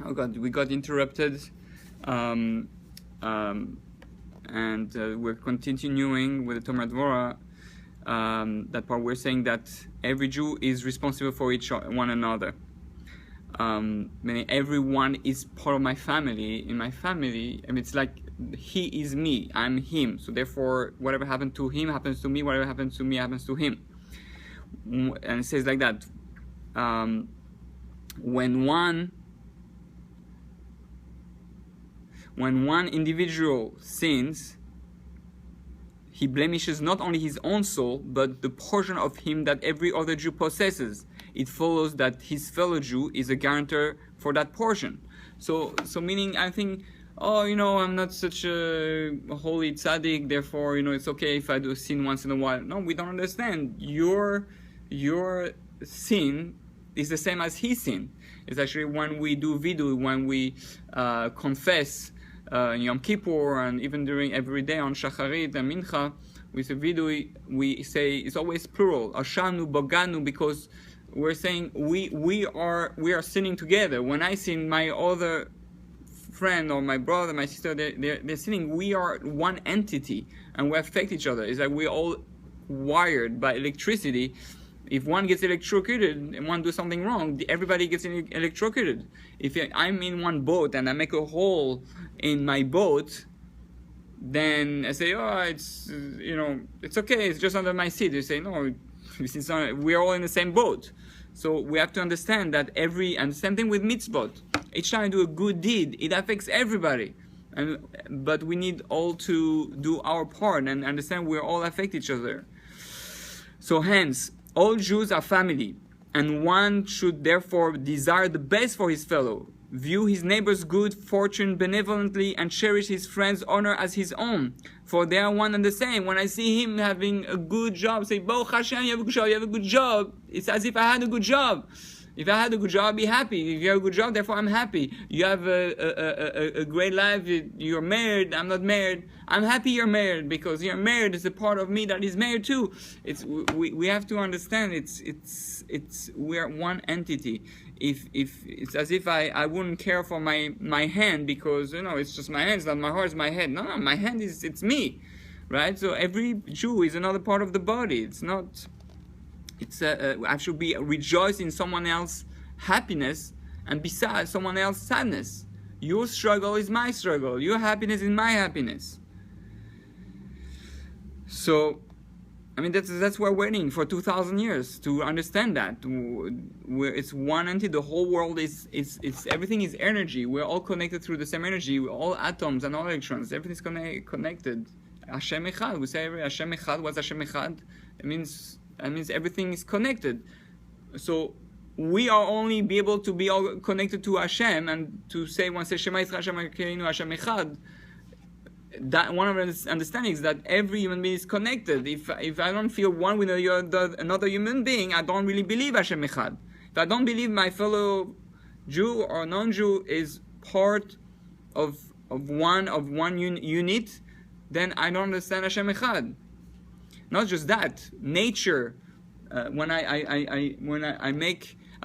Oh God, we got interrupted, and we're continuing with the Tomer Devorah. That part we're saying that every Jew is responsible for one another. Meaning everyone is part of my family. In my family, I mean, it's like he is me, I'm him. So therefore, whatever happened to him happens to me. Whatever happens to me happens to him. And it says like that. When one individual sins, he blemishes not only his own soul, but the portion of him that every other Jew possesses. It follows that his fellow Jew is a guarantor for that portion. So meaning, I think, oh, I'm not such a holy tzaddik, therefore, it's okay if I do sin once in a while. No, we don't understand. Your sin is the same as his sin. It's actually when we do vidu, when we confess Yom Kippur, and even during every day on Shacharit and Mincha, we say vidu, we say it's always plural, Ashanu, Boganu, because we're saying we are sinning together. When I sin, my other friend or my brother, my sister, they're sinning. We are one entity, and we affect each other. It's like we're all wired by electricity. If one gets electrocuted and one does something wrong, everybody gets electrocuted. If I'm in one boat and I make a hole in my boat, then I say, oh, it's okay, it's just under my seat. They say, no, we're all in the same boat. So we have to understand that and the same thing with mitzvot. Each time I do a good deed, it affects everybody. But we need all to do our part and understand we all affect each other. So hence, all Jews are family, and one should therefore desire the best for his fellow, view his neighbor's good fortune benevolently, and cherish his friend's honor as his own, for they are one and the same. When I see him having a good job, say, Baruch Hashem, you have a good job, you have a good job. It's as if I had a good job. If I had a good job, I'd be happy. If you have a good job, therefore I'm happy. You have a great life, you're married, I'm not married. I'm happy you're married, because you're married is a part of me that is married too. We have to understand we're one entity. If it's as if I wouldn't care for my hand, because it's just my hand, it's not my heart, it's my head. No, my hand it's me. Right? So every Jew is another part of the body. I should be rejoice in someone else's happiness and be sad someone else's sadness. Your struggle is my struggle. Your happiness is my happiness. So, I mean, that's why we're waiting for 2,000 years to understand that. It's one entity. The whole world is everything is energy. We're all connected through the same energy. We're all atoms and all electrons. Everything's connected. Hashem Echad. We say Hashem Echad. What's Hashem Echad? It means everything is connected. So we are only be able to be all connected to Hashem, and to say once Shema Yisrael Hashem Elokeinu Hashem Echad. That one of the understandings that every human being is connected. If I don't feel one with another human being, I don't really believe Hashem Echad. If I don't believe my fellow Jew or non-Jew is part of one unit, then I don't understand Hashem Echad. Not just that, nature. When I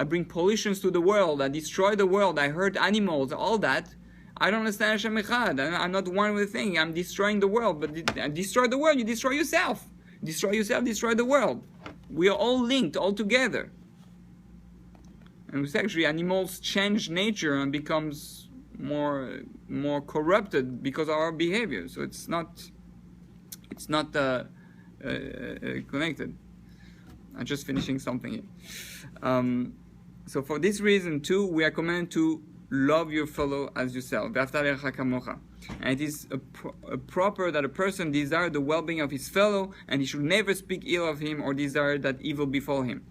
bring pollutions to the world, I destroy the world, I hurt animals, all that. I don't understand Hashem Echad. I'm not one with the thing. I'm destroying the world. But destroy the world, you destroy yourself. Destroy yourself, destroy the world. We are all linked, all together. And it's actually animals change nature and becomes more corrupted because of our behavior. So it's not connected. I'm just finishing something here. So for this reason too, we are commanded to love your fellow as yourself. And it is proper that a person desire the well-being of his fellow, and he should never speak ill of him or desire that evil befall him.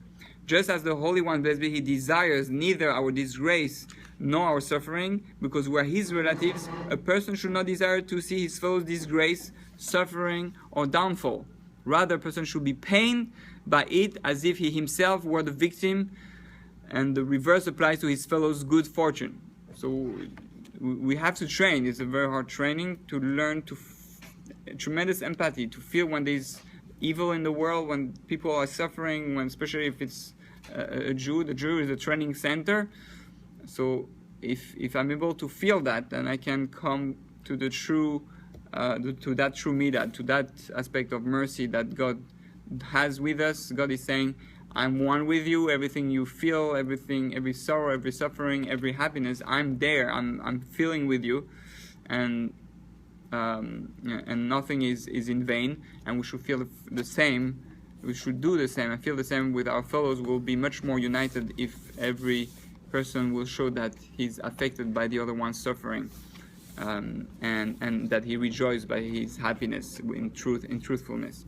Just as the Holy One, blessed be He, desires neither our disgrace nor our suffering, because we are His relatives, a person should not desire to see his fellow's disgrace, suffering, or downfall. Rather, a person should be pained by it as if he himself were the victim, and the reverse applies to his fellow's good fortune. So we have to train. It's a very hard training to learn tremendous empathy, to feel when there's evil in the world, when people are suffering, when especially if it's a Jew. The Jew is a training center. So if I'm able to feel that, then I can come to the true, to that true midah, to that aspect of mercy that God has with us. God is saying, I'm one with you. Everything you feel, everything, every sorrow, every suffering, every happiness, I'm there. I'm feeling with you, and nothing is in vain. And we should feel the same. We should do the same and feel the same with our fellows. We'll be much more united if every person will show that he's affected by the other one's suffering, and that he rejoices by his happiness in truthfulness.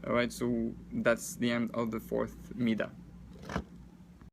All right, so that's the end of the fourth midah.